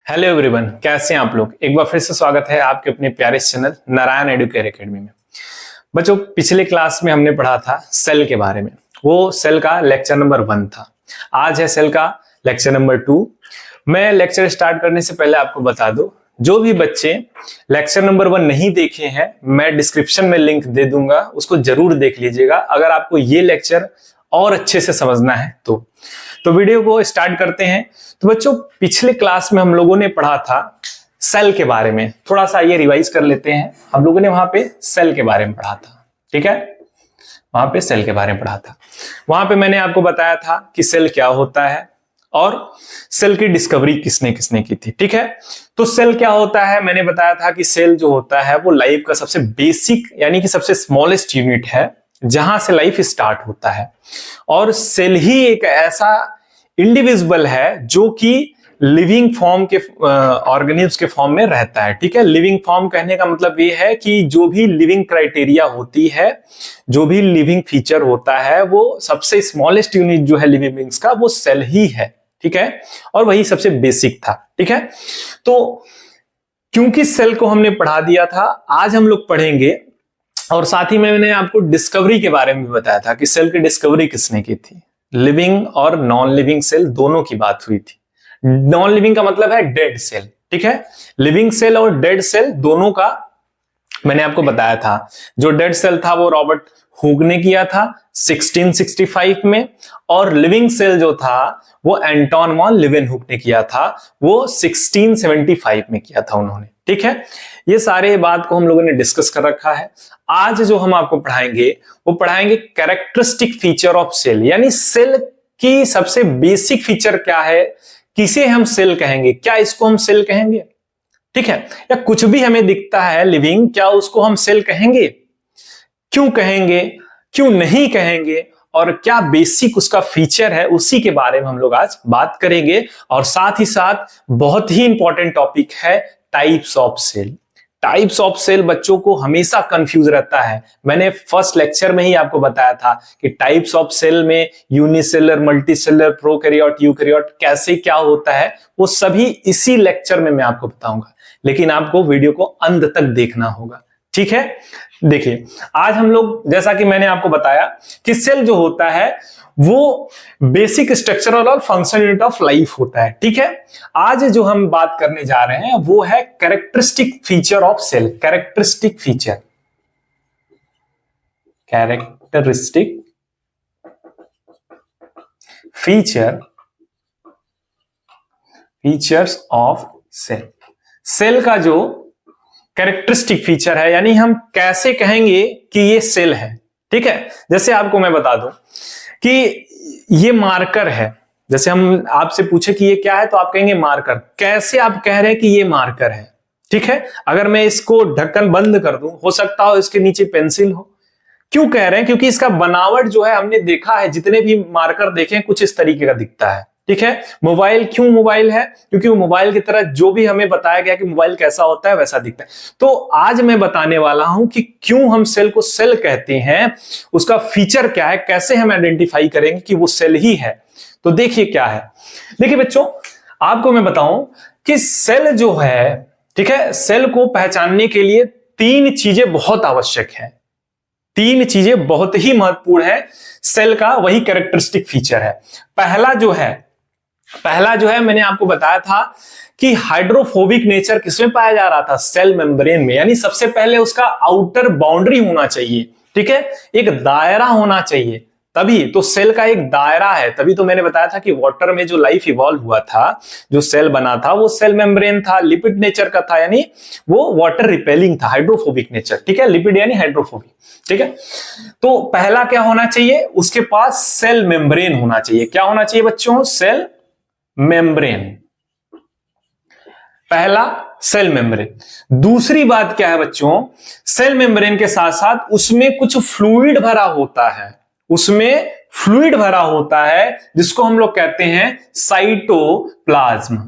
Hello everyone, कैसे हैं आप लोग। एक बार फिर से स्वागत है आपके अपने प्यारे चैनल नारायण एडुकेयर एकेडमी में। बच्चों, पिछले क्लास में हमने पढ़ा था सेल के बारे में। वो सेल का लेक्चर नंबर 1 था। आज है सेल का लेक्चर नंबर 2। मैं लेक्चर स्टार्ट करने से पहले आपको बता दूं, जो भी बच्चे लेक्चर नंबर 1 नहीं देखे हैं, मैं डिस्क्रिप्शन में लिंक दे दूंगा, उसको जरूर देख लीजिएगा अगर आपको ये लेक्चर और अच्छे से समझना है तो वीडियो को स्टार्ट करते हैं। तो बच्चों, पिछले क्लास में हम लोगों ने पढ़ा था सेल के बारे में। थोड़ा सा ये रिवाइज कर लेते हैं। हम लोगों ने वहां पे सेल के बारे में पढ़ा था, ठीक है। वहां पे सेल के बारे में पढ़ा था। वहां पे मैंने आपको बताया था कि सेल क्या होता है और सेल की डिस्कवरी किसने किसने की थी, ठीक है। तो सेल क्या होता है, मैंने बताया था कि सेल जो होता है वो लाइफ का सबसे बेसिक यानी कि सबसे स्मॉलेस्ट यूनिट है, जहां से लाइफ स्टार्ट होता है। और सेल ही एक ऐसा इंडिविजिबल है जो कि लिविंग फॉर्म के ऑर्गेनिज्म के फॉर्म में रहता है, ठीक है। लिविंग फॉर्म कहने का मतलब ये है कि जो भी लिविंग क्राइटेरिया होती है, जो भी लिविंग फीचर होता है, वो सबसे स्मॉलेस्ट यूनिट जो है लिविंग बीइंग्स का, वो सेल ही है, ठीक है। और वही सबसे बेसिक था, ठीक है। तो क्योंकि सेल को हमने पढ़ा दिया था, आज हम लोग पढ़ेंगे। और साथ ही में मैंने आपको डिस्कवरी के बारे में भी बताया था कि सेल की डिस्कवरी किसने की थी। लिविंग और नॉन लिविंग सेल दोनों की बात हुई थी। नॉन लिविंग का मतलब है डेड सेल, ठीक है। लिविंग सेल और डेड सेल दोनों का मैंने आपको बताया था। जो डेड सेल था वो रॉबर्ट हुक ने किया था 1665 में, और लिविंग सेल जो था वो एंटोन वॉन लीवेनहुक ने किया था, वो 1675 में किया था उन्होंने, ठीक है। ये सारे बात को हम लोगों ने डिस्कस कर रखा है। आज जो हम आपको पढ़ाएंगे वो पढ़ाएंगे कैरेक्टरिस्टिक फीचर ऑफ सेल, यानी सेल की सबसे बेसिक फीचर क्या है, किसे हम सेल कहेंगे, क्या इसको हम सेल कहेंगे, ठीक है। या कुछ भी हमें दिखता है लिविंग, क्या उसको हम सेल कहेंगे, क्यों कहेंगे, क्यों नहीं कहेंगे, और क्या बेसिक उसका फीचर है, उसी के बारे में हम लोग आज बात करेंगे। और साथ ही साथ बहुत ही इंपॉर्टेंट टॉपिक है types of cell. Types of cell बच्चों को हमेशा कंफ्यूज रहता है। मैंने फर्स्ट लेक्चर में ही आपको बताया था कि टाइप्स ऑफ सेल में यूनिसेलर, मल्टीसेलर, प्रोकैरियोट, यूकैरियोट कैसे क्या होता है, वो सभी इसी लेक्चर में मैं आपको बताऊंगा। लेकिन आपको वीडियो को अंत तक देखना होगा, ठीक है। देखिए, आज हम लोग, जैसा कि मैंने आपको बताया कि सेल जो होता है वो बेसिक स्ट्रक्चरल और फंक्शनल यूनिट ऑफ लाइफ होता है, ठीक है। आज जो हम बात करने जा रहे हैं वो है characteristic feature of cell. Characteristic feature, characteristic feature, features of cell. Cell का जो कैरेक्टरिस्टिक फीचर है, यानी हम कैसे कहेंगे कि ये सेल है, ठीक है। जैसे आपको मैं बता दूं कि ये मार्कर है। जैसे हम आपसे पूछे कि ये क्या है, तो आप कहेंगे मार्कर। कैसे आप कह रहे हैं कि ये मार्कर है, ठीक है। अगर मैं इसको ढक्कन बंद कर दूं, हो सकता हो इसके नीचे पेंसिल हो। क्यों कह रहे हैं, क्योंकि इसका बनावट जो है हमने देखा है, जितने भी मार्कर देखे कुछ इस तरीके का दिखता है, ठीक है। मोबाइल क्यों मोबाइल है, क्योंकि वो मोबाइल की तरह जो भी हमें बताया गया कि मोबाइल कैसा होता है वैसा दिखता है। तो आज मैं बताने वाला हूं कि क्यों हम सेल को सेल कहते हैं, उसका फीचर क्या है, कैसे हम आइडेंटिफाई करेंगे कि वो सेल ही है। तो देखिए क्या है। देखिए बच्चों, आपको मैं बताऊं कि सेल जो है, ठीक है, सेल को पहचानने के लिए 3 चीजें बहुत आवश्यक है। 3 चीजें बहुत ही महत्वपूर्ण है सेल का, वही कैरेक्टरिस्टिक फीचर है। पहला जो है मैंने आपको बताया था कि हाइड्रोफोबिक नेचर किसमें पाया जा रहा था, सेल मेम्ब्रेन में। यानी सबसे पहले उसका आउटर बाउंड्री होना चाहिए, ठीक है, एक दायरा होना चाहिए। तभी तो सेल का एक दायरा है। तभी तो मैंने बताया था कि वाटर में जो लाइफ इवॉल्व हुआ था, जो सेल बना था, वो सेल मेम्ब्रेन था, लिपिड नेचर का था, यानी वो वाटर रिपेलिंग था, हाइड्रोफोबिक नेचर, ठीक है। लिपिड यानी हाइड्रोफोबिक, ठीक है। तो पहला क्या होना चाहिए, उसके पास सेल मेम्ब्रेन होना चाहिए। क्या होना चाहिए बच्चों, सेल मेम्ब्रेन। पहला सेल मेम्ब्रेन। दूसरी बात क्या है बच्चों, सेल मेम्ब्रेन के साथ साथ उसमें कुछ फ्लूइड भरा होता है, उसमें फ्लूइड भरा होता है जिसको हम लोग कहते हैं साइटोप्लाज्म।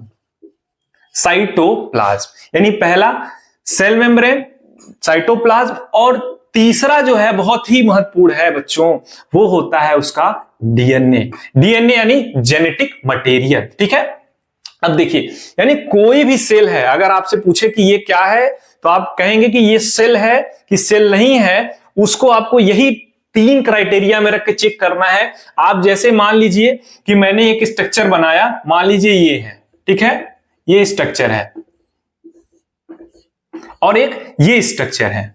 साइटोप्लाज्म यानी पहला सेल मेम्ब्रेन, साइटोप्लाज्म, और तीसरा जो है बहुत ही महत्वपूर्ण है बच्चों, वो होता है उसका डीएनए। डीएनए यानी जेनेटिक मटेरियल, ठीक है। अब देखिए, यानी कोई भी सेल है, अगर आपसे पूछे कि ये क्या है तो आप कहेंगे कि ये सेल है कि सेल नहीं है, उसको आपको यही 3 क्राइटेरिया में रख के चेक करना है। आप जैसे मान लीजिए कि मैंने एक स्ट्रक्चर बनाया, मान लीजिए ये है, ठीक है, ये स्ट्रक्चर है और एक ये स्ट्रक्चर है,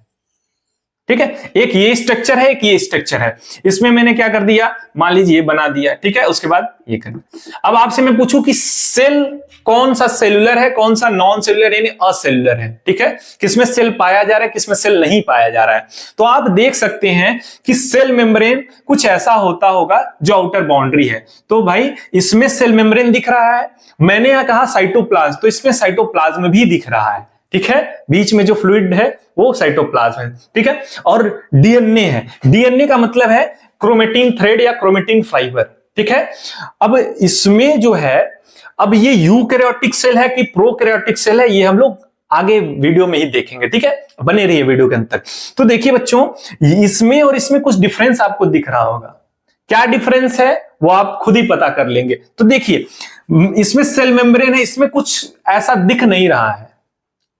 ठीक है, एक ये स्ट्रक्चर है, एक ये स्ट्रक्चर है। इसमें मैंने क्या कर दिया, मान लीजिए ये बना दिया, ठीक है, उसके बाद ये कर दिया। अब आपसे मैं पूछूं कि सेल कौन सा सेलुलर है, कौन सा नॉन सेलुलर यानी असेलुलर है, ठीक है, किसमें सेल पाया जा रहा है, किसमें सेल नहीं पाया जा रहा है। तो आप देख सकते हैं कि सेल मेम्ब्रेन कुछ ऐसा होता होगा जो आउटर बाउंड्री है। तो भाई इसमें सेल मेम्ब्रेन दिख रहा है, मैंने यहां कहा साइटोप्लाज्म, तो इसमें साइटोप्लाज्म भी दिख रहा है, ठीक है, बीच में जो फ्लूइड है वो साइटोप्लाज्म है, ठीक है। और डीएनए है, डीएनए का मतलब है क्रोमेटिन थ्रेड या क्रोमेटिन फाइबर, ठीक है। अब इसमें जो है, अब ये यूकैरियोटिक सेल है कि प्रोकैरियोटिक सेल है, ये हम लोग आगे वीडियो में ही देखेंगे, ठीक है, बने रहिए वीडियो के अंत तक। तो देखिए बच्चों, इसमें और इसमें कुछ डिफरेंस आपको दिख रहा होगा, क्या डिफरेंस है वो आप खुद ही पता कर लेंगे। तो देखिए, इसमें सेल मेम्ब्रेन है, इसमें कुछ ऐसा दिख नहीं रहा है।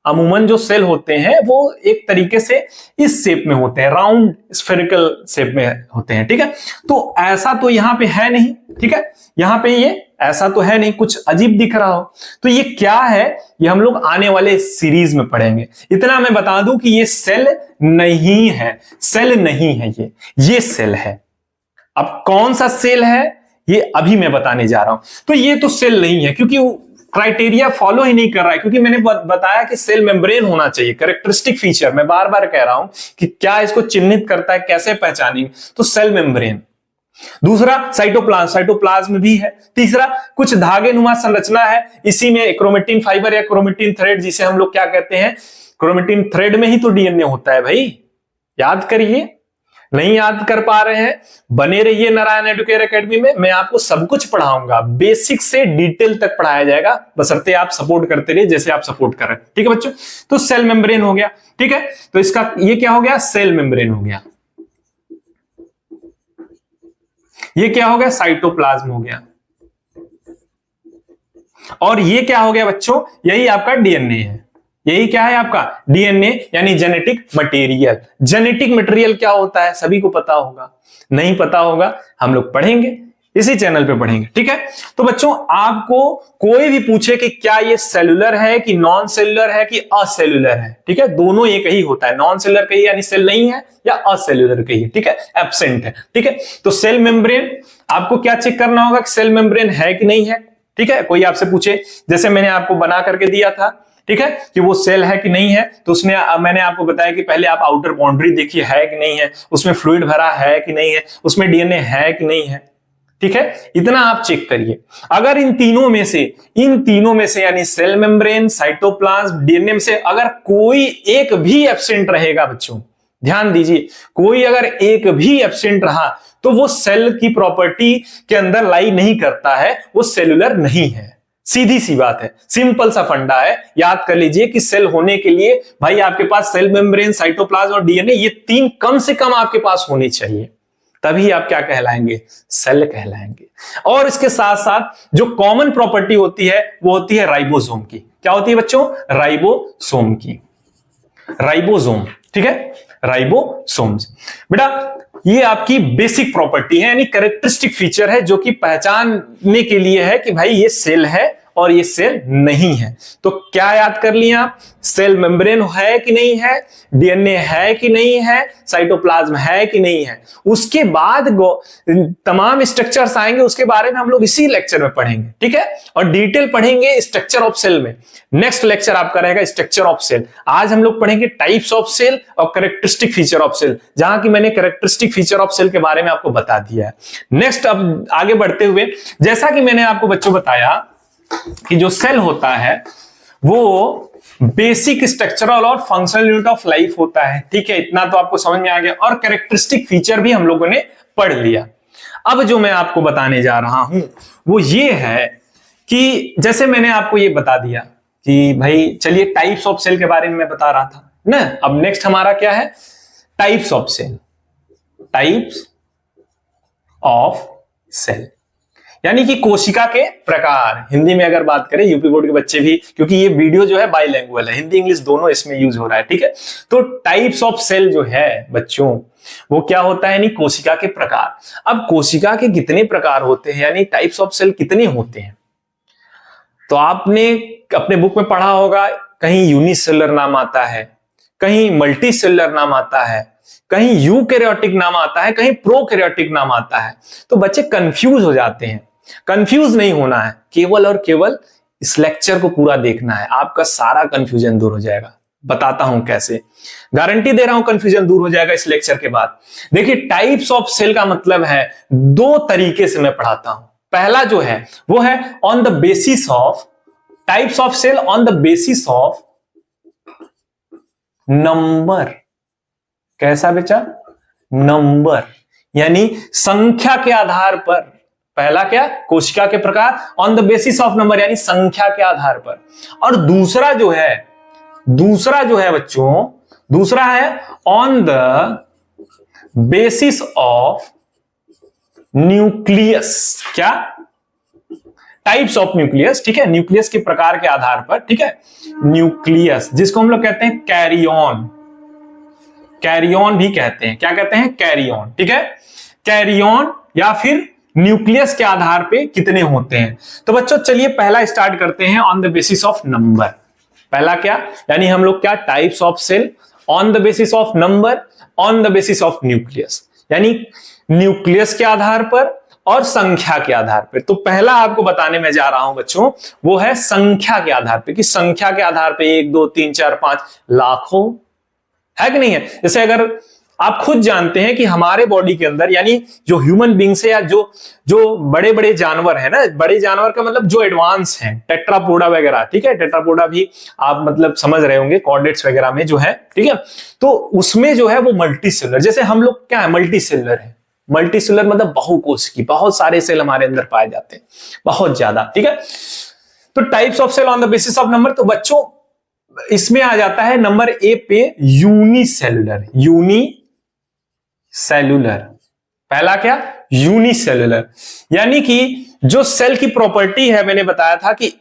अमूमन जो सेल होते हैं वो एक तरीके से इस शेप में होते हैं, राउंड स्फेरिकल शेप में होते हैं, ठीक है। तो ऐसा तो यहां पे है नहीं, ठीक है, यहां पे ये ऐसा तो है नहीं, कुछ अजीब दिख रहा हो। तो ये क्या है, ये हम लोग आने वाले सीरीज में पढ़ेंगे। इतना मैं बता दूं कि ये सेल नहीं है, सेल नहीं है, ये सेल है। अब कौन सा सेल है ये अभी मैं बताने जा रहा हूं। तो ये तो सेल नहीं है क्योंकि क्राइटेरिया फॉलो ही नहीं कर रहा है, क्योंकि मैंने बताया कि सेल मेम्ब्रेन होना चाहिए, कैरेक्टरिस्टिक फीचर, मैं बार बार कह रहा हूं कि क्या इसको चिन्हित करता है, कैसे पहचानेंगे, तो सेल मेम्ब्रेन। दूसरा साइटोप्लाज्म, साइटोप्लाज्म भी है। तीसरा कुछ धागे नुमा संरचना है, इसी में क्रोमेटिन फाइबर या क्रोमेटिन थ्रेड, जिसे हम लोग क्या कहते हैं, क्रोमेटिन थ्रेड में ही तो डीएनए होता है भाई, याद करिए। नहीं याद कर पा रहे हैं, बने रहिए नारायण एडुकेयर एकेडमी में, मैं आपको सब कुछ पढ़ाऊंगा, बेसिक से डिटेल तक पढ़ाया जाएगा, बशर्ते आप सपोर्ट करते रहिए जैसे आप सपोर्ट कर रहे हैं, ठीक है बच्चों। तो सेल मेम्ब्रेन हो गया, ठीक है, तो इसका ये क्या हो गया, सेल मेम्ब्रेन हो गया। ये क्या हो गया, साइटोप्लाज्म हो गया। और ये क्या हो गया बच्चों, यही आपका डीएनए है। यही क्या है आपका डीएनए, यानी जेनेटिक मटेरियल। जेनेटिक मटेरियल क्या होता है सभी को पता होगा, नहीं पता होगा हम लोग पढ़ेंगे, इसी चैनल पे पढ़ेंगे, ठीक है। तो बच्चों, आपको कोई भी पूछे कि क्या ये सेलुलर है कि नॉन सेलुलर है कि असेलुलर है, ठीक है, दोनों एक ही होता है, नॉन सेलुलर कहिए यानी सेल नहीं है, या असेलुलर कहिए, ठीक है, एब्सेंट है, ठीक है। तो सेल मेम्ब्रेन आपको क्या चेक करना होगा कि सेल मेम्ब्रेन है कि नहीं है, ठीक है। कोई आपसे पूछे, जैसे मैंने आपको बना करके दिया था, ठीक है, कि वो सेल है कि नहीं है, तो उसने मैंने आपको बताया कि पहले आप आउटर बाउंड्री देखिए है कि नहीं है, उसमें फ्लूइड भरा है कि नहीं है, उसमें डीएनए है कि नहीं है, ठीक है, इतना आप चेक करिए। अगर इन तीनों में से यानी सेल मेम्ब्रेन, साइटोप्लाज्म, डीएनए में से अगर कोई एक भी एब्सेंट रहेगा बच्चों, ध्यान दीजिए, कोई अगर एक भी एब्सेंट रहा तो वो सेल की प्रॉपर्टी के अंदर लाई नहीं करता है, वो सेलुलर नहीं है। सीधी सी बात है, सिंपल सा फंडा है, याद कर लीजिए कि सेल होने के लिए भाई आपके पास सेल मेम्ब्रेन, साइटोप्लाज्म और डीएनए, ये 3 कम से कम आपके पास होनी चाहिए, तभी आप क्या कहलाएंगे, सेल कहलाएंगे। और इसके साथ साथ जो कॉमन प्रॉपर्टी होती है वो होती है राइबोसोम की। क्या होती है बच्चों, राइबोसोम की, राइबोसोम, ठीक है, राइबोसोम्स। बेटा ये आपकी बेसिक प्रॉपर्टी है, यानी कैरेक्टरिस्टिक फीचर है, जो कि पहचानने के लिए है कि भाई ये सेल है और ये सेल नहीं है। तो क्या याद कर लिया आप, सेल मेम्ब्रेन है कि नहीं है, डीएनए है कि नहीं है, साइटोप्लाज्म है कि नहीं है। उसके बाद तमाम स्ट्रक्चर्स आएंगे, उसके बारे में हम लोग इसी लेक्चर में पढ़ेंगे, ठीक है, और डिटेल पढ़ेंगे स्ट्रक्चर ऑफ सेल में। नेक्स्ट लेक्चर आपका रहेगा स्ट्रक्चर ऑफ सेल। आज हम लोग पढ़ेंगे टाइप्स ऑफ सेल और कैरेक्टरिस्टिक फीचर ऑफ सेल, जहां की मैंने कैरेक्टरिस्टिक फीचर ऑफ सेल के बारे में आपको बता दिया है। नेक्स्ट अब आगे बढ़ते हुए, जैसा कि मैंने आपको बच्चों बताया कि जो सेल होता है वो बेसिक स्ट्रक्चरल और फंक्शनल यूनिट ऑफ लाइफ होता है, ठीक है, इतना तो आपको समझ में आ गया। और कैरेक्टरिस्टिक फीचर भी हम लोगों ने पढ़ लिया। अब जो मैं आपको बताने जा रहा हूं वो ये है कि जैसे मैंने आपको ये बता दिया कि भाई चलिए टाइप्स ऑफ सेल के बारे में मैं बता रहा था ना, अब नेक्स्ट हमारा क्या है, types of cell. Types of cell यानी कि कोशिका के प्रकार। हिंदी में अगर बात करें, यूपी बोर्ड के बच्चे भी, क्योंकि ये वीडियो जो है बाइलैंग्वेज है, हिंदी इंग्लिश दोनों इसमें यूज हो रहा है, ठीक है। तो टाइप्स ऑफ सेल जो है बच्चों, वो क्या होता है, यानी कोशिका के प्रकार। अब कोशिका के कितने प्रकार होते हैं, यानी टाइप्स ऑफ सेल कितने होते हैं, तो आपने अपने बुक में पढ़ा होगा, कहीं यूनिसेलुलर नाम आता है, कहीं मल्टीसेलुलर नाम आता है, कहीं यूकैरियोटिक नाम आता है, कहीं प्रोकैरियोटिक नाम आता है। तो बच्चे कंफ्यूज हो जाते हैं। कंफ्यूज नहीं होना है, केवल और केवल इस लेक्चर को पूरा देखना है, आपका सारा कंफ्यूजन दूर हो जाएगा। बताता हूं कैसे, गारंटी दे रहा हूं कंफ्यूजन दूर हो जाएगा इस लेक्चर के बाद। देखिए, टाइप्स ऑफ सेल का मतलब है, दो तरीके से मैं पढ़ाता हूं। पहला जो है वो है on the basis of types of cell, on the basis of number. कैसा बेटा, नंबर, यानी संख्या के आधार पर। पहला क्या, कोशिका के प्रकार on the basis of number, यानी संख्या के आधार पर। और दूसरा जो है बच्चों, दूसरा है on the basis of nucleus. क्या, टाइप्स ऑफ न्यूक्लियस, ठीक है, न्यूक्लियस के प्रकार के आधार पर, ठीक है। न्यूक्लियस, जिसको हम लोग कहते हैं कैरियन, कैरियन भी कहते हैं। क्या कहते हैं, कैरियन, ठीक है। कैरियन या फिर न्यूक्लियस के आधार पे कितने होते हैं। तो बच्चों चलिए पहला स्टार्ट करते हैं, on the basis of number. पहला क्या, यानी हम लोग क्या, types of cell on the basis of number, on the basis of nucleus, यानी न्यूक्लियस के आधार पर और संख्या के आधार पर। तो पहला आपको बताने में जा रहा हूं बच्चों, वो है संख्या के आधार पर, कि संख्या के आधार पर 1 2 3 4 5 लाखों है कि नहीं है। जैसे अगर आप खुद जानते हैं कि हमारे बॉडी के अंदर, यानी जो ह्यूमन बींग्स है, या जो बड़े बड़े जानवर है ना, बड़े जानवर का मतलब जो एडवांस हैं, टेट्रापोडा वगैरह, ठीक है, टेट्रापोडा भी आप मतलब समझ रहे होंगे, कॉर्डेट्स वगैरह में जो है, ठीक है। तो उसमें जो है वो मल्टीसेलुलर, जैसे हम लोग क्या है, मल्टीसेलुलर है। मल्टीसेलुलर मतलब बहुकोशिकी, बहुत सारे सेल हमारे अंदर पाए जाते हैं, बहुत ज्यादा, ठीक है। तो types of cell on the basis of number, तो बच्चों इसमें आ जाता है नंबर ए पे यूनिसेलुलर। यूनिसेलुलर, पहला क्या, यूनिसेलुलर, यानी कि जो सेल की प्रॉपर्टी है, मैंने बताया था कि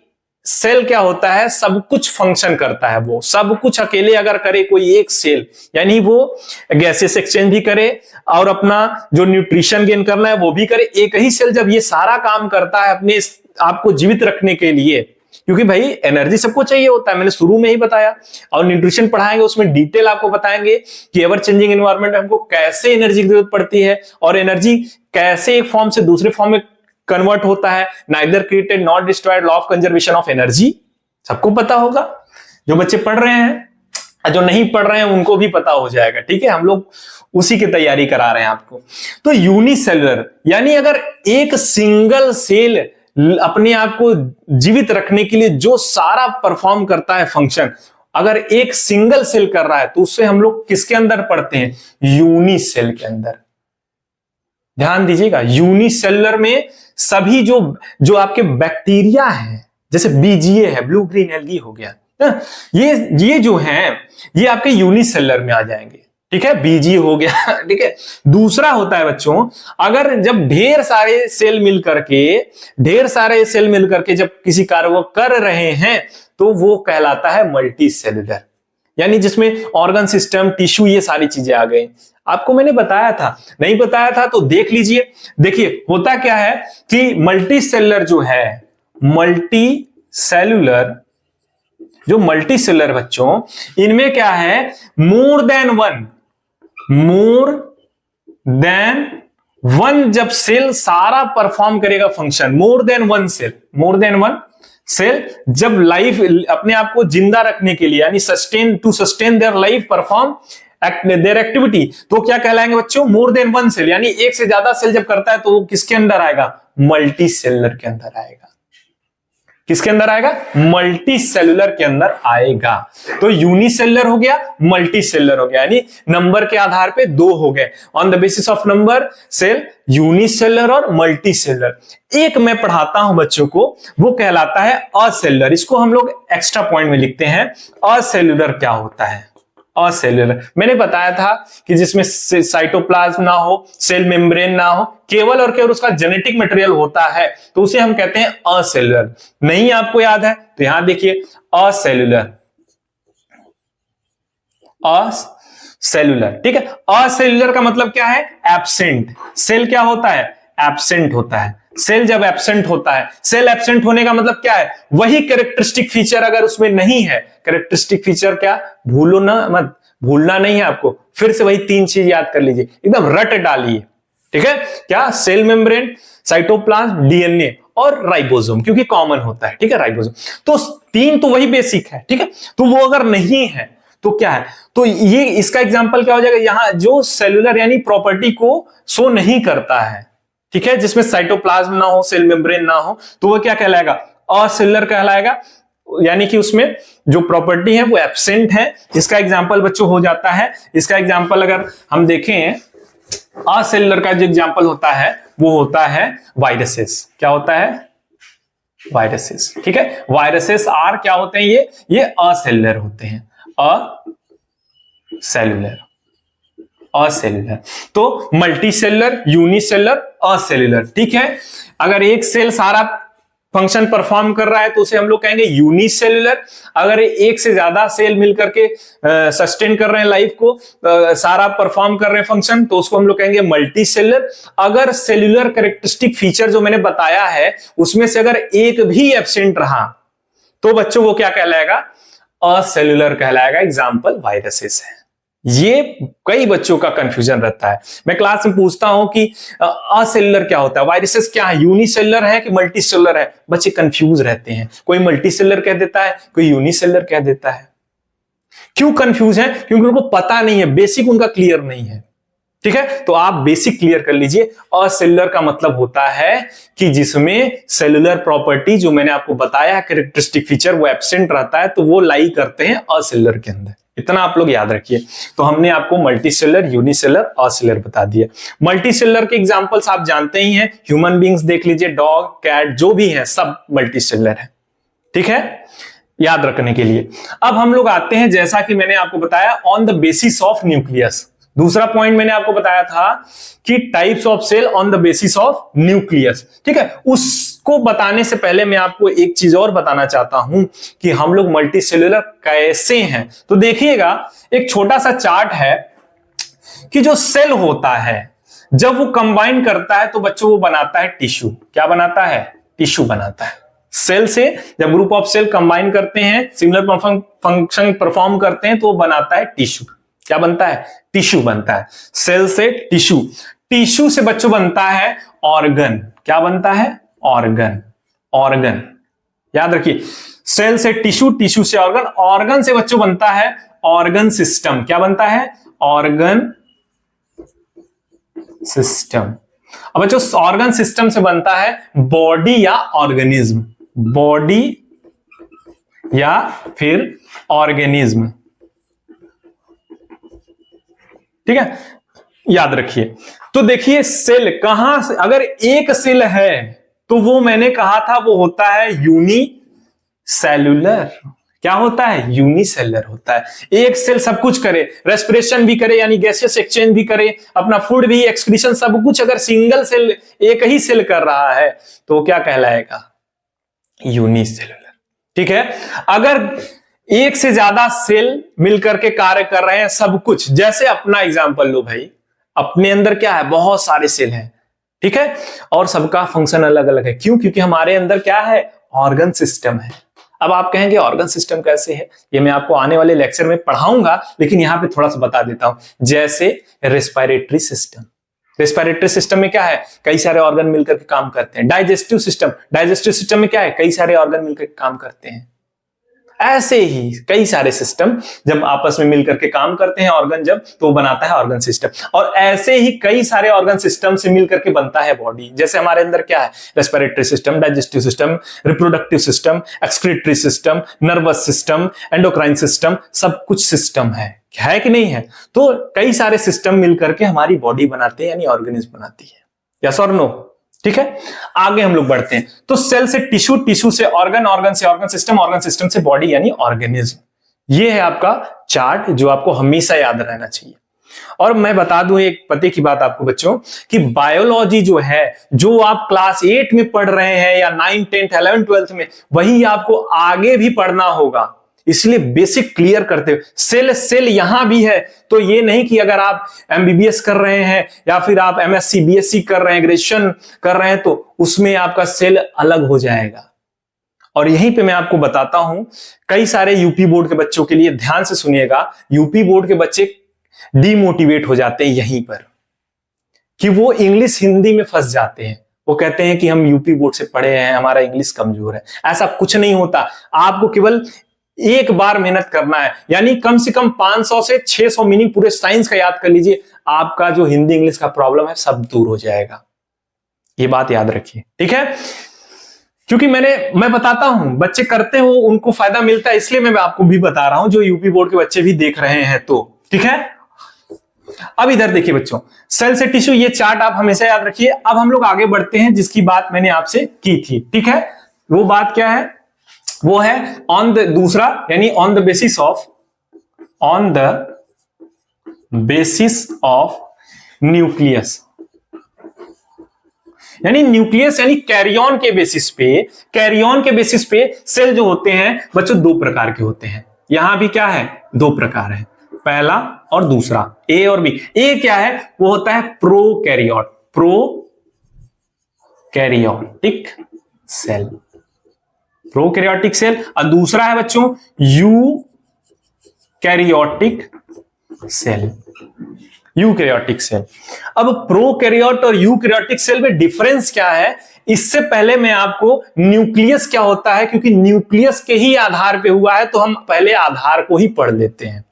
सेल क्या होता है, सब कुछ फंक्शन करता है। वो सब कुछ अकेले अगर करे कोई एक सेल, यानी वो गैसेस एक्सचेंज भी करे और अपना जो न्यूट्रिशन गेन करना है वो भी करे, एक ही सेल जब ये सारा काम करता है अपने आपको जीवित रखने के लिए, क्योंकि भाई एनर्जी सबको चाहिए होता है, मैंने शुरू में ही बताया। और न्यूट्रिशन पढ़ाएंगे, उसमें डिटेल आपको बताएंगे कि एवर चेंजिंग एनवायरनमेंट में हमको कैसे एनर्जी की जरूरत पड़ती है, और एनर्जी कैसे एक फॉर्म से दूसरे फॉर्म में कन्वर्ट होता है। Neither created not destroyed, law of conservation of energy सबको पता होगा। जो बच्चे पढ़ रहे हैं, जो नहीं पढ़ रहे हैं उनको भी पता हो जाएगा, ठीक है। हम लोग उसी की तैयारी करा रहे हैं आपको। तो यूनिसेलुलर, यानी अगर एक सिंगल सेल अपने आप को जीवित रखने के लिए जो सारा परफॉर्म करता है फंक्शन, अगर एक सिंगल सेल कर रहा है, तो उससे हम लोग किसके अंदर पढ़ते हैं, यूनिसेल के अंदर। ध्यान दीजिएगा, यूनिसेलुलर में सभी जो आपके बैक्टीरिया हैं, जैसे बीजीए है, ब्लू ग्रीन एल्गी हो गया, ये जो हैं, ये आपके यूनिसेलुलर में आ जाएंगे, ठीक है। बीजी हो गया, ठीक है। दूसरा होता है बच्चों, अगर जब ढेर सारे सेल मिल करके जब किसी कार्य को कर रहे हैं, तो वो कहलाता है मल्टीसेलुलर, यानी जिसमें ऑर्गन सिस्टम, टिश्यू, ये सारी चीजें आ गई। आपको मैंने बताया था, नहीं बताया था तो देख लीजिए। देखिए होता क्या है कि मल्टीसेलुलर जो मल्टीसेलुलर बच्चों, इनमें क्या है, मोर देन वन जब सेल सारा परफॉर्म करेगा function, more than one cell जब लाइफ अपने आप को जिंदा रखने के लिए, यानी sustain their life, perform their activity, तो क्या कहलाएंगे बच्चों, मोर देन वन सेल, यानी एक से ज्यादा सेल जब करता है तो वो किसके अंदर आएगा, मल्टीसेलुलर के अंदर आएगा। किसके अंदर आएगा, मल्टीसेलुलर के अंदर आएगा। तो यूनिसेलुलर हो गया, मल्टीसेलुलर हो गया, यानी नंबर के आधार पे दो हो गए, on the basis of number cell, unicellular और मल्टीसेलुलर। एक मैं पढ़ाता हूं बच्चों को, वो कहलाता है असेलुलर। इसको हम लोग एक्स्ट्रा पॉइंट में लिखते हैं, असेलुलर क्या होता है। असेल्यूलर। मैंने बताया था कि जिसमें साइटोप्लाज्म ना हो, सेल मेम्ब्रेन ना हो, केवल और केवल उसका जेनेटिक मटेरियल होता है, तो उसे हम कहते हैं असेल्यूलर। नहीं आपको याद है तो यहां देखिए, असेल्यूलर, असेल्यूलर, ठीक है। असेल्यूलर का मतलब क्या है? एब्सेंट। सेल क्या होता है? एब्सेंट होता है। सेल जब एब्सेंट होता है, सेल एब्सेंट होने का मतलब क्या है? वही कैरेक्टरिस्टिक फीचर अगर उसमें नहीं है, कैरेक्टरिस्टिक फीचर क्या? भूलो ना मत, भूलना नहीं है आपको, फिर से वही 3 चीज याद कर लीजिए, एकदम रट डालिए, ठीक है। क्या? सेल मेम्ब्रेन, साइटोप्लाज्म, डीएनए और राइबोसोम, क्योंकि कॉमन होता है, ठीक है, राइबोसोम। तो 3 तो वही बेसिक है, ठीक है। तो वो अगर नहीं है तो क्या है? तो ये इसका एग्जांपल क्या हो जाएगा? यहां जो सेलुलर यानी प्रॉपर्टी को शो नहीं करता है, ठीक है, जिसमें साइटोप्लाज्म ना हो, सेल मेम्ब्रेन ना हो, तो वो क्या कहलाएगा? असेलुलर कहलाएगा, यानी कि उसमें जो प्रॉपर्टी है वो एब्सेंट है। इसका एग्जांपल बच्चों हो जाता है, इसका एग्जांपल अगर हम देखें, असेलुलर का जो एग्जांपल होता है वो होता है वायरसेस। क्या होता है? वायरसेस, ठीक है। वायरसेस आर क्या होते हैं? ये असेलुलर होते हैं, असेलुलर, असेलुलर। तो मल्टीसेलुलर, यूनिसेलुलर, असेलुलर, ठीक है। अगर एक सेल सारा फंक्शन परफॉर्म कर रहा है तो उसे हम लोग कहेंगे यूनिसेलुलर। अगर एक से ज्यादा सेल मिलकर के सस्टेन कर रहे हैं लाइफ को, सारा परफॉर्म कर रहे हैं फंक्शन, तो उसको हम लोग कहेंगे मल्टीसेलुलर। अगर सेलुलर कैरेक्टरिस्टिक फीचर जो मैंने बताया है उसमें से अगर एक भी एब्सेंट रहा तो बच्चों वो क्या कहलाएगा? असेलुलर कहलाएगा। एग्जाम्पल वायरसेस है। ये कई बच्चों का कंफ्यूजन रहता है, मैं क्लास में पूछता हूं कि असेलुलर क्या होता है, वायरसेस क्या है, यूनिसेलुलर है कि मल्टीसेलुलर है? बच्चे कंफ्यूज रहते हैं, कोई मल्टीसेलुलर कह देता है, कोई यूनिसेलुलर कह देता है। क्यों कंफ्यूज है? क्योंकि उनको पता नहीं है, बेसिक उनका क्लियर नहीं है, ठीक है। तो आप बेसिक क्लियर कर लीजिए। असेलुलर का मतलब होता है कि जिसमें सेलुलर प्रॉपर्टी जो मैंने आपको बताया कैरेक्टरिस्टिक फीचर वो एब्सेंट रहता है, तो वो लाई करते हैं असेलुलर के अंदर। इतना आप लोग याद रखिए। तो हमने आपको मल्टीसेलुलर, यूनिसेलुलर, असेलुलर बता दिया। मल्टीसेलुलर के एग्जांपल्स आप जानते ही हैं, ह्यूमन बींग्स देख लीजिए, डॉग, कैट, जो भी है सब मल्टीसेलुलर है, ठीक है, याद रखने के लिए। अब हम लोग आते हैं, जैसा कि मैंने आपको बताया, on the basis of nucleus. दूसरा पॉइंट मैंने आपको बताया था कि types of cell on the basis of nucleus, ठीक है। उसको बताने से पहले मैं आपको एक चीज और बताना चाहता हूं कि हम लोग मल्टीसेलुलर कैसे हैं। तो देखिएगा, एक छोटा सा चार्ट है कि जो सेल होता है जब वो कंबाइन करता है तो बच्चों वो बनाता है टिश्यू। क्या बनाता है? टिश्यू बनाता है। सेल से जब ग्रुप ऑफ सेल कंबाइन करते हैं, सिमिलर फंक्शन परफॉर्म करते हैं, तो वो बनाता है टिश्यू। क्या बनता है? टिश्यू बनता है। सेल से टिश्यू, टिश्यू से बच्चों बनता है ऑर्गन। क्या बनता है? ऑर्गन, ऑर्गन, याद रखिए। सेल से टिश्यू, टिश्यू से ऑर्गन, ऑर्गन से बच्चों बनता है ऑर्गन सिस्टम। क्या बनता है? Organ system. अब बच्चों ऑर्गन सिस्टम से बनता है बॉडी या ऑर्गेनिज्म, बॉडी या फिर ऑर्गेनिज्म, ठीक है, याद रखिए। तो देखिए सेल कहां से, अगर एक सेल है तो वो मैंने कहा था वो होता है यूनिसेलुलर। क्या होता है? यूनिसेलुलर होता है। एक सेल सब कुछ करे, रेस्पिरेशन भी करे यानी गैसियस एक्सचेंज भी करे, अपना फूड भी, एक्सक्रीशन, सब कुछ अगर सिंगल सेल, एक ही सेल कर रहा है तो क्या कहलाएगा? यूनिसेलुलर, ठीक है। अगर एक से ज्यादा सेल मिलकर के कार्य कर रहे हैं सब कुछ, जैसे अपना एग्जांपल लो भाई, अपने अंदर क्या है? बहुत सारे सेल हैं, ठीक है, और सबका फंक्शन अलग अलग है। क्यों? क्योंकि हमारे अंदर क्या है? ऑर्गन सिस्टम है। अब आप कहेंगे ऑर्गन सिस्टम कैसे है? ये मैं आपको आने वाले लेक्चर में पढ़ाऊंगा, लेकिन यहां पे थोड़ा सा बता देता हूं। जैसे रेस्पिरेटरी सिस्टम, रेस्पिरेटरी सिस्टम में क्या है? कई सारे ऑर्गन मिलकर के काम करते हैं। डाइजेस्टिव सिस्टम, डाइजेस्टिव सिस्टम में क्या है? कई सारे ऑर्गन मिलकर के काम करते हैं। ऐसे ही कई सारे सिस्टम जब आपस में मिलकर के काम करते हैं, ऑर्गन जब, तो बनाता है ऑर्गन सिस्टम। और ऐसे ही कई सारे ऑर्गन सिस्टम से मिलकर के बनता है बॉडी। जैसे हमारे अंदर क्या है? Respiratory system, digestive system, reproductive system, excretory system, nervous system, endocrine system, सब कुछ सिस्टम है कि नहीं है? तो कई सारे सिस्टम मिलकर के हमारी बॉडी बनाते हैं, यानी ऑर्गेनिज्म बनाती है। यस और नो? ठीक है, आगे हम लोग बढ़ते हैं। तो सेल से टिश्यू, टिश्यू से ऑर्गन, ऑर्गन से ऑर्गन सिस्टम, ऑर्गन सिस्टम से बॉडी यानी ऑर्गेनिज्म। ये है आपका चार्ट जो आपको हमेशा याद रहना चाहिए। और मैं बता दूं एक पते की बात आपको बच्चों कि बायोलॉजी जो है, जो आप क्लास 8 में पढ़ रहे हैं या 9, 10, 11, 12 में, वही आपको आगे भी पढ़ना होगा। इसलिए बेसिक क्लियर करते हुए, सेल यहां भी है, तो ये नहीं कि अगर आप एमबीबीएस कर रहे हैं या फिर आप एमएससी बीएससी कर रहे हैं, ग्रेजुएशन कर रहे हैं, तो उसमें आपका सेल अलग हो जाएगा। और यहीं पे मैं आपको बताता हूं, कई सारे यूपी बोर्ड के बच्चों के लिए, ध्यान से सुनिएगा, यूपी बोर्ड के बच्चे डिमोटिवेट हो जाते हैं यहीं पर कि वो इंग्लिश हिंदी में फंस जाते हैं। वो कहते हैं कि हम यूपी बोर्ड से पढ़े हैं, हमारा इंग्लिश कमजोर है। ऐसा कुछ नहीं होता। आपको केवल एक बार मेहनत करना है, यानी कम से कम 500 से 600 मीनिंग पूरे साइंस का याद कर लीजिए, आपका जो हिंदी इंग्लिश का प्रॉब्लम है सब दूर हो जाएगा। ये बात याद रखिए, ठीक है? क्योंकि मैं बताता हूं, बच्चे करते हो उनको फायदा मिलता है, इसलिए मैं आपको भी बता रहा हूं, जो यूपी बोर्ड के बच्चे भी देख रहे हैं तो, ठीक है? अब इधर देखिए बच्चों, सेल से टिश्यू, ये चार्ट आप हमेशा याद रखिए। अब हम लोग आगे बढ़ते हैं, जिसकी बात मैंने आपसे की थी, ठीक है? वो बात क्या है? वो है दूसरा, यानी on the basis of nucleus. यानी न्यूक्लियस यानी कैरियन के बेसिस पे सेल जो होते हैं बच्चों, दो प्रकार के होते हैं। यहां भी क्या है? दो प्रकार है, पहला और दूसरा, ए और बी। ए क्या है? वो होता है प्रोकैरियोटिक सेल, प्रोकैरियोटिक सेल। और दूसरा है बच्चों यूकैरियोटिक सेल, यूकैरियोटिक सेल। अब प्रोकैरियोट और यूकैरियोटिक सेल में डिफरेंस क्या है? इससे पहले मैं आपको न्यूक्लियस क्या होता है, क्योंकि न्यूक्लियस के ही आधार पे हुआ है, तो हम पहले आधार को ही पढ़ लेते हैं,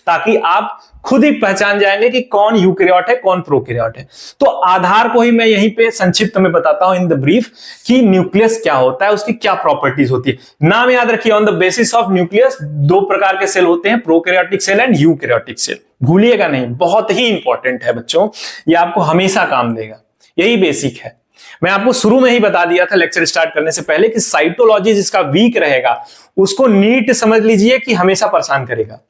ताकि आप खुद ही पहचान जाएंगे कि कौन यूकैरियोट है, कौन प्रोकैरियोट है। तो आधार को ही मैं यहीं पे संक्षिप्त में बताता हूं इन द ब्रीफ कि न्यूक्लियस क्या होता है, उसकी क्या प्रॉपर्टीज होती है। नाम याद रखिए, on the basis of nucleus दो प्रकार के सेल होते हैं, prokaryotic cell and eukaryotic cell. भूलिएगा नहीं, बहुत ही इंपॉर्टेंट है बच्चों, ये आपको हमेशा काम देगा, यही बेसिक है। मैं आपको शुरू में ही बता दिया था लेक्चर स्टार्ट करने से पहले कि साइटोलॉजी जिसका वीक रहेगा उसको नीट समझ लीजिए कि हमेशा परेशान करेगा।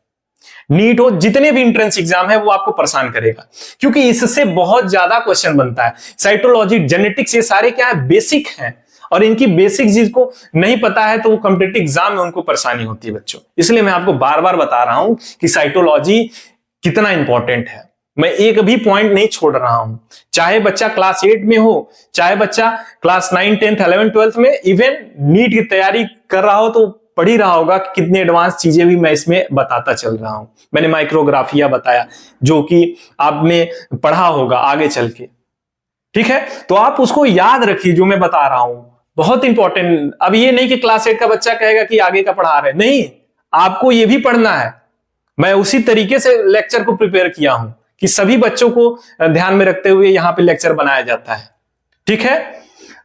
नीट हो, जितने भी एंट्रेंस एग्जाम है वो आपको परेशान करेगा, क्योंकि इससे बहुत ज्यादा क्वेश्चन बनता है। साइटोलॉजी, जेनेटिक्स, ये सारे क्या है? बेसिक हैं, और इनकी बेसिक चीज को नहीं पता है तो वो कॉम्पिटिटिव एग्जाम में उनको परेशानी होती है बच्चों। इसलिए मैं आपको बार बार बता रहा हूं कि साइटोलॉजी कितना इंपॉर्टेंट है। मैं एक भी पॉइंट नहीं छोड़ रहा हूं, चाहे बच्चा क्लास 8 में हो, चाहे बच्चा क्लास 9, 10, 11, 12 में, इवन नीट की तैयारी कर रहा हो तो पढ़ ही रहा होगा कि कितने एडवांस चीजें भी मैं इसमें बताता चल रहा हूं। मैंने माइक्रोग्राफिया बताया जो कि आपने पढ़ा होगा आगे चल के, ठीक है? तो आप उसको याद रखिए जो मैं बता रहा हूं, बहुत इंपॉर्टेंट। अब ये नहीं कि क्लास 8 का बच्चा कहेगा कि आगे का पढ़ा रहे, नहीं, आपको ये भी पढ़ना है। मैं उसी तरीके से लेक्चर को प्रिपेयर किया हूं कि सभी बच्चों को ध्यान में रखते हुए यहां पे लेक्चर बनाया जाता है, ठीक है?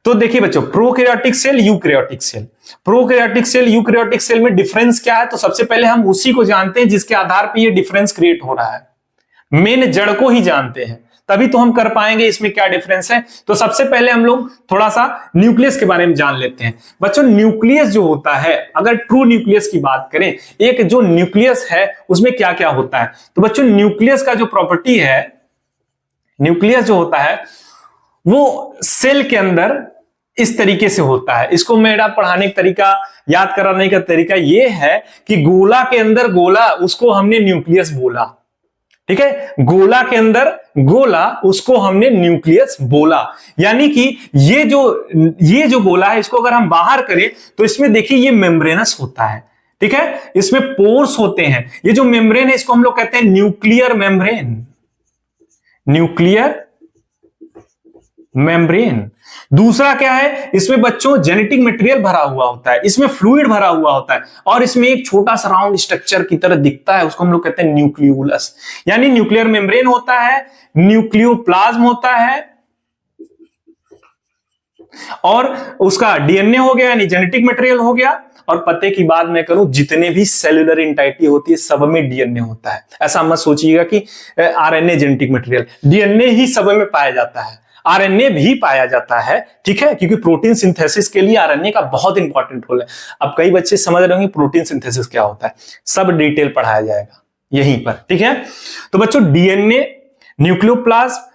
तो देखिए बच्चों, prokaryotic cell, eukaryotic cell. Prokaryotic cell, eukaryotic cell में डिफरेंस क्या है? तो सबसे पहले हम उसी को जानते हैं जिसके आधार पर ये डिफरेंस क्रिएट हो रहा है, मेन जड़ को ही जानते हैं, तभी तो हम कर पाएंगे इसमें क्या डिफरेंस है। तो सबसे पहले हम लोग थोड़ा सा न्यूक्लियस के बारे में जान लेते हैं। बच्चों, न्यूक्लियस जो होता है, अगर ट्रू न्यूक्लियस की बात करें, एक जो न्यूक्लियस है उसमें क्या क्या होता है? तो बच्चों, न्यूक्लियस का जो प्रॉपर्टी है, न्यूक्लियस जो होता है वो सेल के अंदर इस तरीके से होता है। इसको मेरा पढ़ाने का तरीका, याद कराने का तरीका ये है कि गोला के अंदर गोला, उसको हमने न्यूक्लियस बोला, ठीक है? गोला के अंदर गोला, उसको हमने न्यूक्लियस बोला। यानी कि ये जो गोला है, इसको अगर हम बाहर करें तो इसमें देखिए ये मेम्ब्रेनस होता है, ठीक है? इसमें पोर्स होते हैं। ये जो मेम्ब्रेन है इसको हम लोग कहते हैं न्यूक्लियर मेम्ब्रेन, न्यूक्लियर मेम्ब्रेन। दूसरा क्या है? इसमें बच्चों जेनेटिक मटेरियल भरा हुआ होता है, इसमें फ्लूइड भरा हुआ होता है, और इसमें एक छोटा सा राउंड स्ट्रक्चर की तरह दिखता है, उसको हम लोग कहते हैं न्यूक्लियोलस। यानी न्यूक्लियर मेम्ब्रेन होता है, न्यूक्लियोप्लाज्म होता है, और उसका डीएनए हो गया, यानी जेनेटिक मटेरियल हो गया। और पते की बात मैं करूं, जितने भी सेलुलर इंटाइटी होती है सब में डीएनए होता है। ऐसा मत सोचिएगा कि आरएनए जेनेटिक मटेरियल, डीएनए ही सब में पाया जाता है। आरएनए भी पाया जाता है, ठीक है, क्योंकि प्रोटीन सिंथेसिस के लिए आरएनए का बहुत इंपॉर्टेंट रोल है। अब कई बच्चे समझ रहे होंगे प्रोटीन सिंथेसिस क्या होता है, सब डिटेल पढ़ाया जाएगा यहीं पर, ठीक है। तो बच्चों डीएनए, न्यूक्लियोप्लाज्म,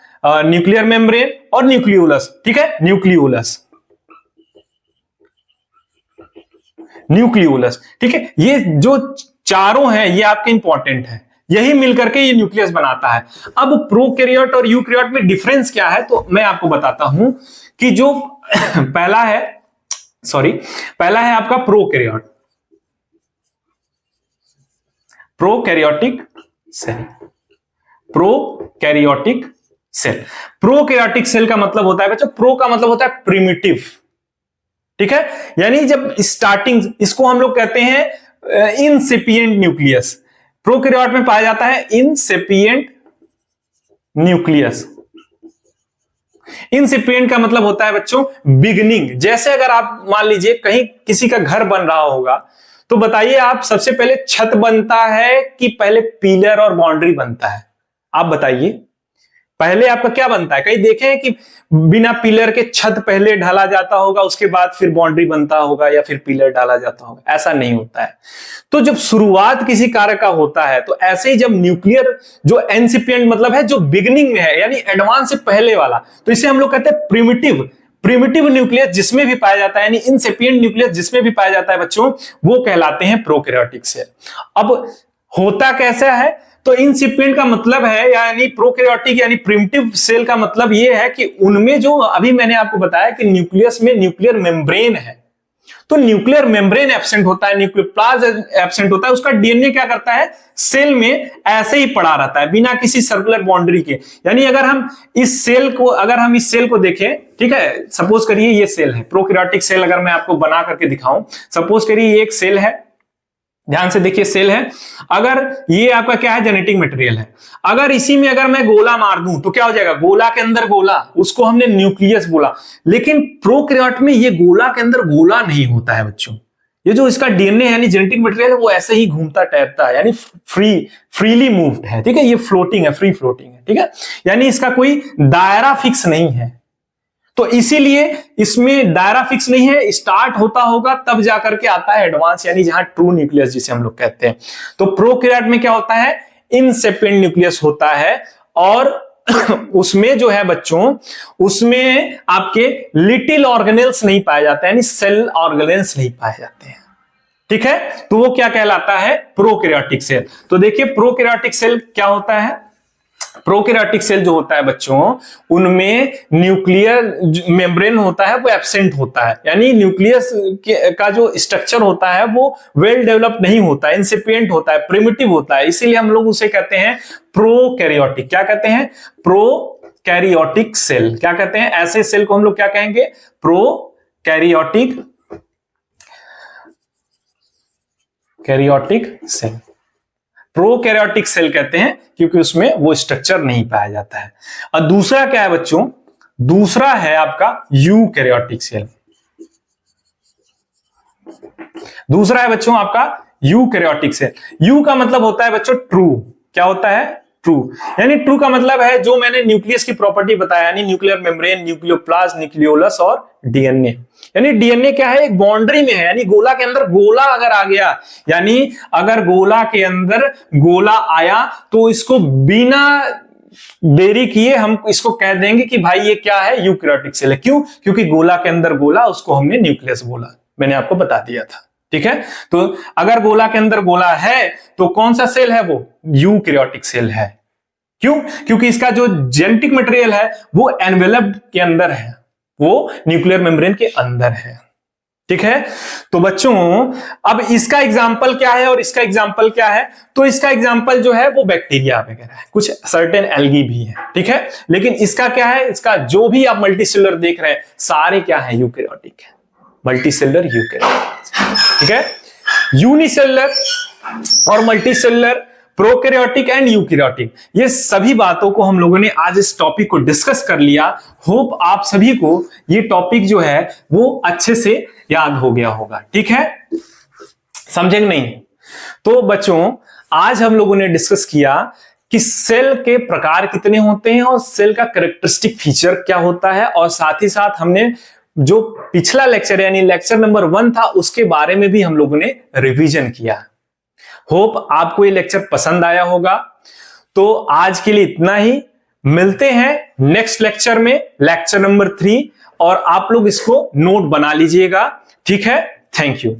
न्यूक्लियर मेम्ब्रेन और न्यूक्लियोलस, ठीक है, न्यूक्लियोलस, न्यूक्लियोलस, ठीक है। ये जो चारों हैं ये आपके इंपॉर्टेंट है, यही मिलकर के ये न्यूक्लियस बनाता है। अब प्रोकैरियोट और यूकैरियोट में डिफरेंस क्या है, तो मैं आपको बताता हूं कि जो पहला है आपका prokaryote, prokaryotic cell, prokaryotic cell. Prokaryotic cell का मतलब होता है बच्चों, प्रो का मतलब होता है प्रिमिटिव, ठीक है, यानी जब स्टार्टिंग, इसको हम लोग कहते हैं इनसिपिएंट न्यूक्लियस। प्रोकैरियोट में पाया जाता है इनसिपिएंट न्यूक्लियस। इनसिपिएंट का मतलब होता है बच्चों बिगिनिंग। जैसे अगर आप मान लीजिए कहीं किसी का घर बन रहा होगा, तो बताइए आप सबसे पहले छत बनता है कि पहले पिलर और बाउंड्री बनता है? आप बताइए पहले आपका क्या बनता है? कहीं देखे हैं कि बिना पिलर के छत पहले ढाला जाता होगा, उसके बाद फिर बाउंड्री बनता होगा या फिर पिलर डाला जाता होगा? ऐसा नहीं होता है। तो जब शुरुआत किसी कार्य का होता है, तो ऐसे ही जब न्यूक्लियर जो इनसिपिएंट मतलब है जो बिगिनिंग में है, यानी एडवांस से पहले वाला, तो इसे हम लोग कहते हैं प्रिमिटिव न्यूक्लियस जिसमें भी पाया जाता है, यानी इनसिपिएंट न्यूक्लियस जिसमें भी पाया जाता है बच्चों, वो कहलाते हैं प्रोकैरियोटिक सेल। अब होता कैसा है, तो इनसिपिएंट का मतलब है, यानी प्रोकैरियोटिक यानी प्रिमिटिव सेल का मतलब यह है कि उनमें जो अभी मैंने आपको बताया कि न्यूक्लियस में न्यूक्लियर मेम्ब्रेन है, तो न्यूक्लियर मेम्ब्रेन एब्सेंट होता है, न्यूक्लियोप्लाज्म एब्सेंट होता है, उसका डीएनए क्या करता है, सेल में ऐसे ही पड़ा रहता है बिना किसी सर्कुलर बाउंड्री के। यानी अगर हम इस सेल को देखें, ठीक है, सपोज करिए ये सेल है, प्रोकैरियोटिक सेल अगर मैं आपको बना करके दिखाऊं, सपोज करिए ये एक सेल है, ध्यान से देखिए सेल है, अगर ये आपका क्या है, जेनेटिक मटेरियल है, अगर इसी में अगर मैं गोला मार दूं तो क्या हो जाएगा, गोला के अंदर गोला, उसको हमने न्यूक्लियस बोला। लेकिन प्रोकैरियोट में ये गोला के अंदर गोला नहीं होता है बच्चों, ये जो इसका डीएनए यानी जेनेटिक मटेरियल है वो ऐसे ही घूमता टहलता है, यानी फ्रीली मूव्ड है, ठीक है, ये फ्लोटिंग है, फ्री फ्लोटिंग है, ठीक है, यानी इसका कोई दायरा फिक्स नहीं है। तो इसीलिए इसमें दायरा फिक्स नहीं है, स्टार्ट होता होगा तब जाकर के आता है एडवांस, यानी जहां ट्रू न्यूक्लियस जिसे हम लोग कहते हैं। तो प्रोकैरियोट में क्या होता है, इनसिपिएंट न्यूक्लियस होता है, और उसमें जो है बच्चों, उसमें आपके लिटिल ऑर्गेनेल्स नहीं पाए जाते हैं, यानी सेल ऑर्गेनेल्स नहीं पाए जाते हैं, ठीक है। तो वो क्या कहलाता है, प्रोकैरियोटिक सेल। तो देखिए प्रोकैरियोटिक सेल क्या होता है, प्रोकैरियोटिक सेल जो होता है बच्चों, उनमें न्यूक्लियर मेम्ब्रेन होता है वो एब्सेंट होता है, यानी न्यूक्लियस का जो स्ट्रक्चर होता है वो वेल डेवलप नहीं होता है, इंसिपिएंट होता है, प्रिमिटिव होता है, इसीलिए हम लोग उसे कहते हैं प्रोकैरियोटिक। क्या कहते हैं, प्रोकैरियोटिक सेल। क्या कहते हैं, ऐसे सेल को हम लोग क्या कहेंगे, प्रोकैरियोटिक सेल। प्रोकैरियोटिक सेल कहते हैं क्योंकि उसमें वो स्ट्रक्चर नहीं पाया जाता है। और दूसरा क्या है बच्चों, दूसरा है आपका यूकैरियोटिक सेल। दूसरा है बच्चों आपका यूकैरियोटिक सेल। यू का मतलब होता है बच्चों ट्रू। क्या होता है, ट्रू, यानी ट्रू का मतलब है जो मैंने न्यूक्लियस की प्रॉपर्टी बताया, यानी न्यूक्लियर मेम्ब्रेन, न्यूक्लियोप्लाज्म, न्यूक्लियोलस और डीएनए। यानी डीएनए क्या है, एक बाउंड्री में है, यानी गोला के अंदर गोला अगर आ गया, यानी अगर गोला के अंदर गोला आया तो इसको बिना देरी किए हम इसको कह देंगे कि भाई ये क्या है, यूकैरियोटिक सेल है। क्यों, क्योंकि गोला के अंदर गोला, उसको हमने न्यूक्लियस बोला, मैंने आपको बता दिया था, ठीक है। तो अगर गोला के अंदर गोला है तो कौन सा सेल है, वो यूकैरियोटिक सेल है। क्यों, क्योंकि इसका जो जेनेटिक मटेरियल है वो एनवेलप्ड के अंदर है, वो न्यूक्लियर मेम्ब्रेन के अंदर है, ठीक है। तो बच्चों अब इसका एग्जाम्पल क्या है और इसका एग्जाम्पल क्या है, तो इसका एग्जाम्पल जो है वो बैक्टीरिया वगैरह है, कुछ सर्टेन एल्गी भी है, ठीक है। लेकिन इसका क्या है, इसका जो भी आप मल्टीसेलुलर देख रहे हैं सारे क्या है, यूकैरियोटिक है, मल्टीसेलुलर यूकैरियोटिक, ठीक है। यूनिसेलुलर और मल्टीसेलुलर, प्रोकैरियोटिक एंड यूकैरियोटिक, ये सभी बातों को हम लोगों ने आज इस टॉपिक को डिस्कस कर लिया। होप आप सभी को ये टॉपिक जो है वो अच्छे से याद हो गया होगा, ठीक है, समझे नहीं। तो बच्चों आज हम लोगों ने डिस्कस किया कि सेल के प्रकार कितने होते हैं और सेल का कैरेक्टरिस्टिक फीचर क्या होता है, और साथ ही साथ हमने जो पिछला लेक्चर यानी लेक्चर नंबर 1 था उसके बारे में भी हम लोगों ने रिवीजन किया। होप आपको ये लेक्चर पसंद आया होगा। तो आज के लिए इतना ही, मिलते हैं नेक्स्ट लेक्चर में, लेक्चर नंबर 3, और आप लोग इसको नोट बना लीजिएगा, ठीक है। Thank you.